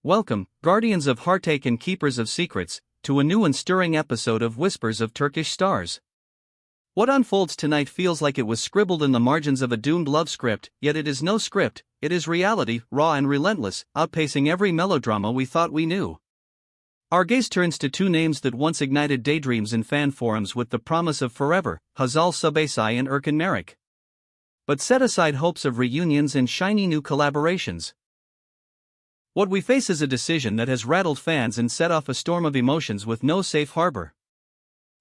Welcome, guardians of heartache and keepers of secrets, to a new and stirring episode of Whispers of Turkish Stars. What unfolds tonight feels like it was scribbled in the margins of a doomed love script, yet it is no script, it is reality, raw and relentless, outpacing every melodrama we thought we knew. Our gaze turns to two names that once ignited daydreams in fan forums with the promise of forever, Hzal and Urkin. But set aside hopes of reunions and shiny new collaborations. What we face is a decision that has rattled fans and set off a storm of emotions with no safe harbor.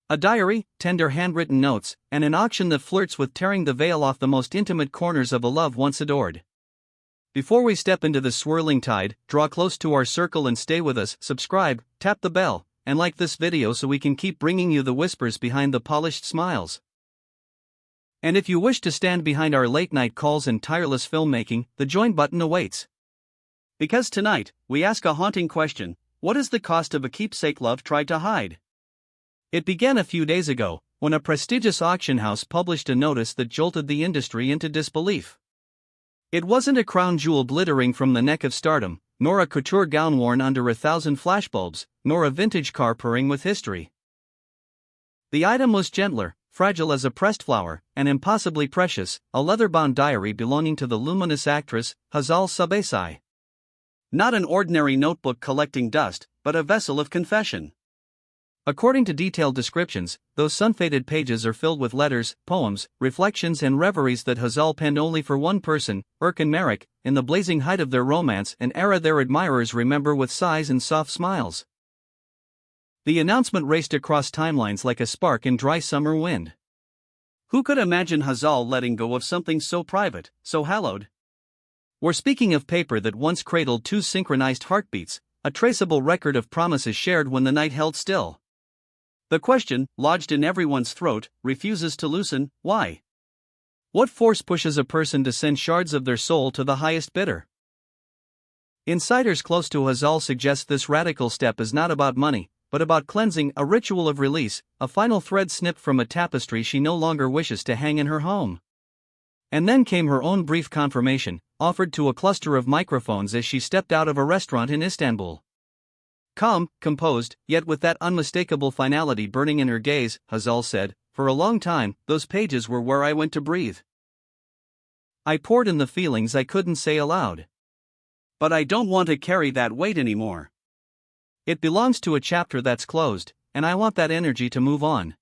A diary, tender handwritten notes, and an auction that flirts with tearing the veil off the most intimate corners of a love once adored. Before we step into the swirling tide, draw close to our circle and stay with us, subscribe, tap the bell, and like this video so we can keep bringing you the whispers behind the polished smiles. And if you wish to stand behind our late-night calls and tireless filmmaking, the join button awaits. Because tonight, we ask a haunting question: what is the cost of a keepsake love tried to hide? It began a few days ago, when a prestigious auction house published a notice that jolted the industry into disbelief. It wasn't a crown jewel glittering from the neck of stardom, nor a couture gown worn under 1,000 flashbulbs, nor a vintage car purring with history. The item was gentler, fragile as a pressed flower, and impossibly precious, a leather-bound diary belonging to the luminous actress, Hazal. Not an ordinary notebook collecting dust, but a vessel of confession. According to detailed descriptions, those sun-faded pages are filled with letters, poems, reflections and reveries that Hzal penned only for one person, Erkan, in the blazing height of their romance, an era their admirers remember with sighs and soft smiles. The announcement raced across timelines like a spark in dry summer wind. Who could imagine Hzal letting go of something so private, so hallowed? We're speaking of paper that once cradled two synchronized heartbeats, a traceable record of promises shared when the night held still. The question, lodged in everyone's throat, refuses to loosen: why? What force pushes a person to send shards of their soul to the highest bidder? Insiders close to Hzal suggest this radical step is not about money, but about cleansing, a ritual of release, a final thread snipped from a tapestry she no longer wishes to hang in her home. And then came her own brief confirmation, offered to a cluster of microphones as she stepped out of a restaurant in Istanbul. Calm, composed, yet with that unmistakable finality burning in her gaze, Hzal said, "For a long time, those pages were where I went to breathe. I poured in the feelings I couldn't say aloud. But I don't want to carry that weight anymore. It belongs to a chapter that's closed, and I want that energy to move on."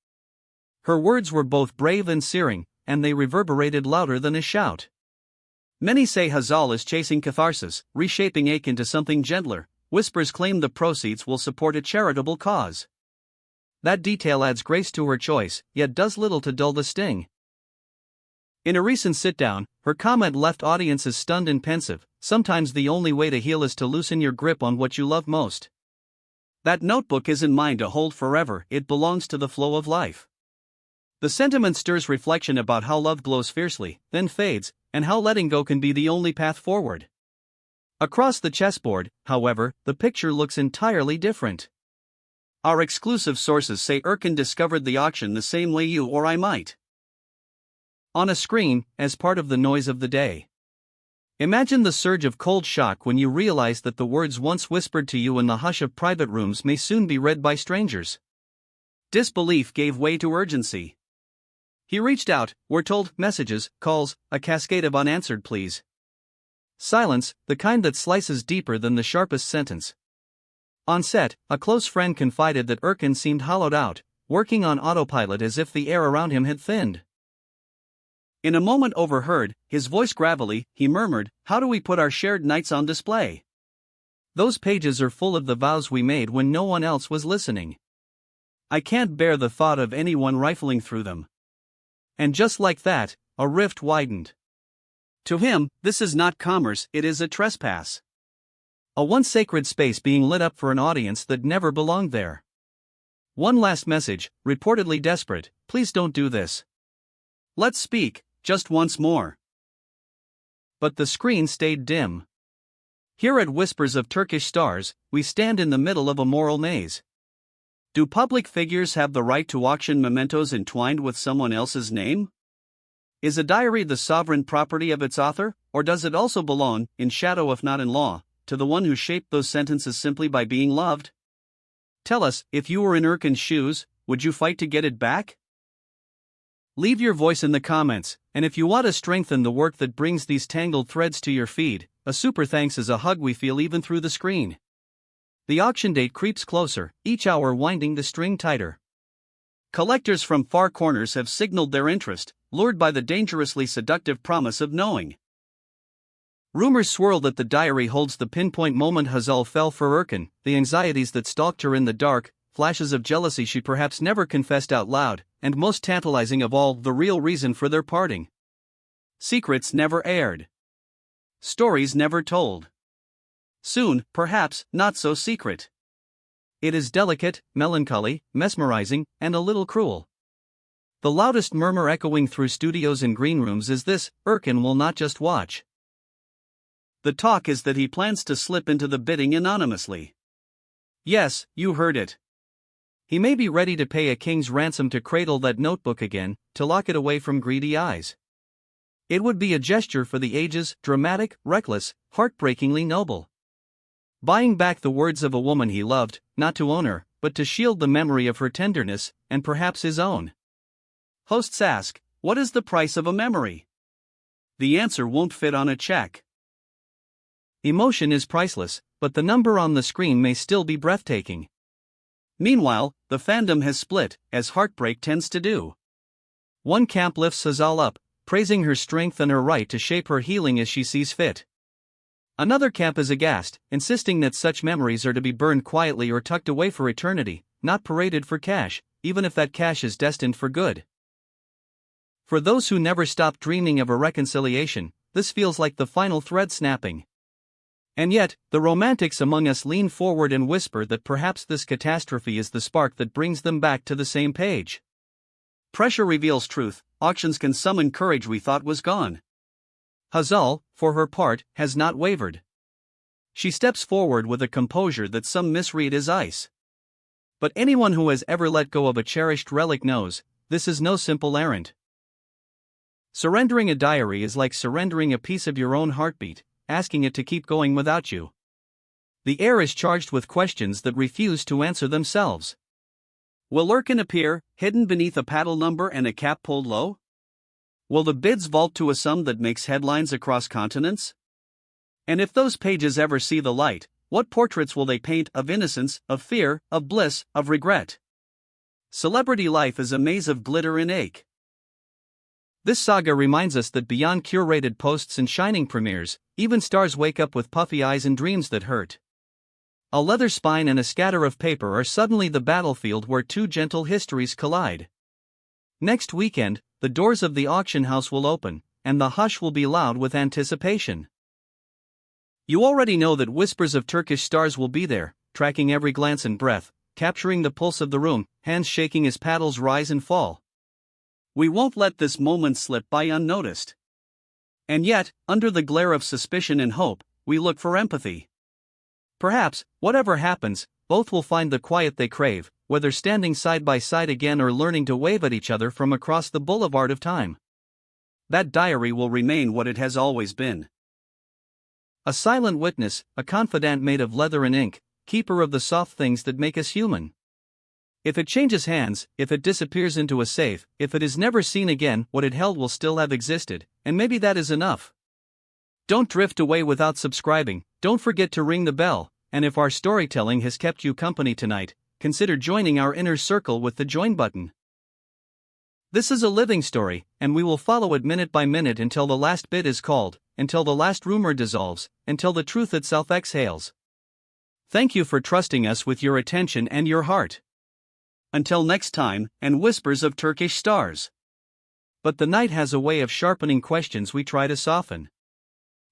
Her words were both brave and searing, and they reverberated louder than a shout. Many say Hzal is chasing catharsis, reshaping ache into something gentler. Whispers claim the proceeds will support a charitable cause. That detail adds grace to her choice, yet does little to dull the sting. In a recent sit-down, her comment left audiences stunned and pensive. Sometimes the only way to heal is to loosen your grip on what you love most. That notebook isn't mine to hold forever, it belongs to the flow of life. The sentiment stirs reflection about how love glows fiercely, then fades, and how letting go can be the only path forward. Across the chessboard, however, the picture looks entirely different. Our exclusive sources say Urkin discovered the auction the same way you or I might. On a screen, as part of the noise of the day. Imagine the surge of cold shock when you realize that the words once whispered to you in the hush of private rooms may soon be read by strangers. Disbelief gave way to urgency. He reached out, we're told, messages, calls, a cascade of unanswered pleas. Silence, the kind that slices deeper than the sharpest sentence. On set, a close friend confided that Erkan seemed hollowed out, working on autopilot as if the air around him had thinned. In a moment overheard, his voice gravelly, he murmured, "How do we put our shared nights on display? Those pages are full of the vows we made when no one else was listening. I can't bear the thought of anyone rifling through them." And just like that, a rift widened. To him, this is not commerce, it is a trespass. A once sacred space being lit up for an audience that never belonged there. One last message, reportedly desperate: "Please don't do this. Let's speak, just once more." But the screen stayed dim. Here at Whispers of Turkish Stars, we stand in the middle of a moral maze. Do public figures have the right to auction mementos entwined with someone else's name? Is a diary the sovereign property of its author, or does it also belong, in shadow if not in law, to the one who shaped those sentences simply by being loved? Tell us, if you were in Urkin's shoes, would you fight to get it back? Leave your voice in the comments, and if you want to strengthen the work that brings these tangled threads to your feed, a super thanks is a hug we feel even through the screen. The auction date creeps closer, each hour winding the string tighter. Collectors from far corners have signaled their interest, lured by the dangerously seductive promise of knowing. Rumors swirl that the diary holds the pinpoint moment Hzal fell for Urkin, the anxieties that stalked her in the dark, flashes of jealousy she perhaps never confessed out loud, and most tantalizing of all, the real reason for their parting. Secrets never aired. Stories never told. Soon, perhaps, not so secret. It is delicate, melancholy, mesmerizing, and a little cruel. The loudest murmur echoing through studios and green rooms is this: Urkin will not just watch. The talk is that he plans to slip into the bidding anonymously. Yes, you heard it. He may be ready to pay a king's ransom to cradle that notebook again, to lock it away from greedy eyes. It would be a gesture for the ages, dramatic, reckless, heartbreakingly noble. Buying back the words of a woman he loved, not to own her, but to shield the memory of her tenderness, and perhaps his own. Hosts ask, what is the price of a memory? The answer won't fit on a check. Emotion is priceless, but the number on the screen may still be breathtaking. Meanwhile, the fandom has split, as heartbreak tends to do. One camp lifts Hazal up, praising her strength and her right to shape her healing as she sees fit. Another camp is aghast, insisting that such memories are to be burned quietly or tucked away for eternity, not paraded for cash, even if that cash is destined for good. For those who never stop dreaming of a reconciliation, this feels like the final thread snapping. And yet, the romantics among us lean forward and whisper that perhaps this catastrophe is the spark that brings them back to the same page. Pressure reveals truth, auctions can summon courage we thought was gone. Hzal, for her part, has not wavered. She steps forward with a composure that some misread as ice. But anyone who has ever let go of a cherished relic knows, this is no simple errand. Surrendering a diary is like surrendering a piece of your own heartbeat, asking it to keep going without you. The air is charged with questions that refuse to answer themselves. Will Urkin appear, hidden beneath a paddle number and a cap pulled low? Will the bids vault to a sum that makes headlines across continents? And if those pages ever see the light, what portraits will they paint of innocence, of fear, of bliss, of regret? Celebrity life is a maze of glitter and ache. This saga reminds us that beyond curated posts and shining premieres, even stars wake up with puffy eyes and dreams that hurt. A leather spine and a scatter of paper are suddenly the battlefield where two gentle histories collide. Next weekend, the doors of the auction house will open, and the hush will be loud with anticipation. You already know that whispers of Turkish stars will be there, tracking every glance and breath, capturing the pulse of the room, hands shaking as paddles rise and fall. We won't let this moment slip by unnoticed. And yet, under the glare of suspicion and hope, we look for empathy. Perhaps, whatever happens, both will find the quiet they crave, whether standing side by side again or learning to wave at each other from across the boulevard of time. That diary will remain what it has always been. A silent witness, a confidant made of leather and ink, keeper of the soft things that make us human. If it changes hands, if it disappears into a safe, if it is never seen again, what it held will still have existed, and maybe that is enough. Don't drift away without subscribing, don't forget to ring the bell, and if our storytelling has kept you company tonight, consider joining our inner circle with the join button. This is a living story, and we will follow it minute by minute until the last bid is called, until the last rumor dissolves, until the truth itself exhales. Thank you for trusting us with your attention and your heart. Until next time, and whispers of Turkish stars. But the night has a way of sharpening questions we try to soften.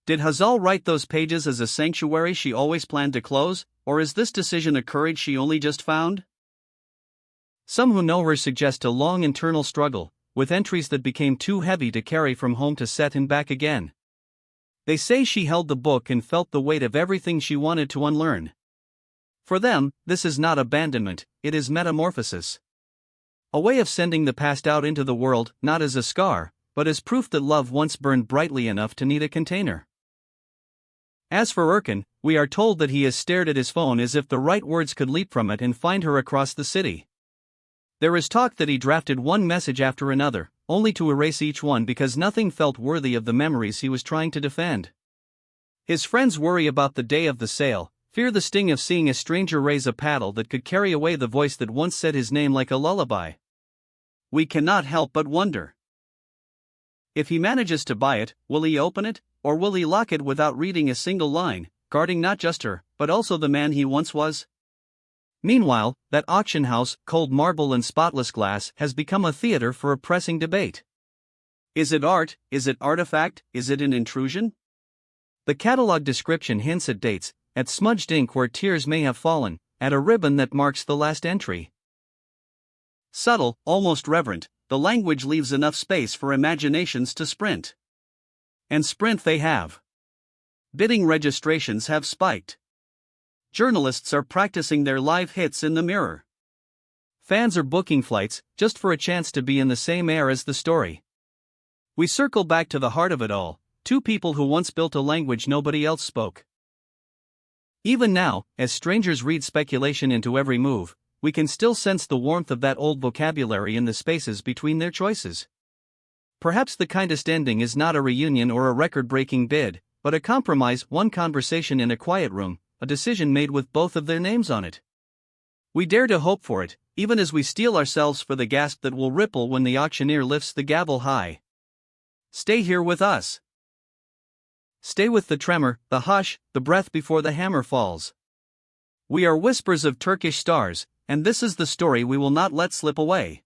Did Hzal write those pages as a sanctuary she always planned to close, or is this decision a courage she only just found? Some who know her suggest a long internal struggle, with entries that became too heavy to carry from home to set and back again. They say she held the book and felt the weight of everything she wanted to unlearn. For them, this is not abandonment, it is metamorphosis. A way of sending the past out into the world, not as a scar, but as proof that love once burned brightly enough to need a container. As for Urkin, we are told that he has stared at his phone as if the right words could leap from it and find her across the city. There is talk that he drafted one message after another, only to erase each one because nothing felt worthy of the memories he was trying to defend. His friends worry about the day of the sale, fear the sting of seeing a stranger raise a paddle that could carry away the voice that once said his name like a lullaby. We cannot help but wonder. If he manages to buy it, will he open it, or will he lock it without reading a single line, guarding not just her, but also the man he once was? Meanwhile, that auction house, cold marble and spotless glass, has become a theater for a pressing debate. Is it art? Is it artifact? Is it an intrusion? The catalog description hints at dates, at smudged ink where tears may have fallen, at a ribbon that marks the last entry. Subtle, almost reverent, the language leaves enough space for imaginations to sprint. And sprint they have. Bidding registrations have spiked. Journalists are practicing their live hits in the mirror. Fans are booking flights, just for a chance to be in the same air as the story. We circle back to the heart of it all, two people who once built a language nobody else spoke. Even now, as strangers read speculation into every move, we can still sense the warmth of that old vocabulary in the spaces between their choices. Perhaps the kindest ending is not a reunion or a record-breaking bid, but a compromise, one conversation in a quiet room, a decision made with both of their names on it. We dare to hope for it, even as we steel ourselves for the gasp that will ripple when the auctioneer lifts the gavel high. Stay here with us. Stay with the tremor, the hush, the breath before the hammer falls. We are whispers of Turkish stars, and this is the story we will not let slip away.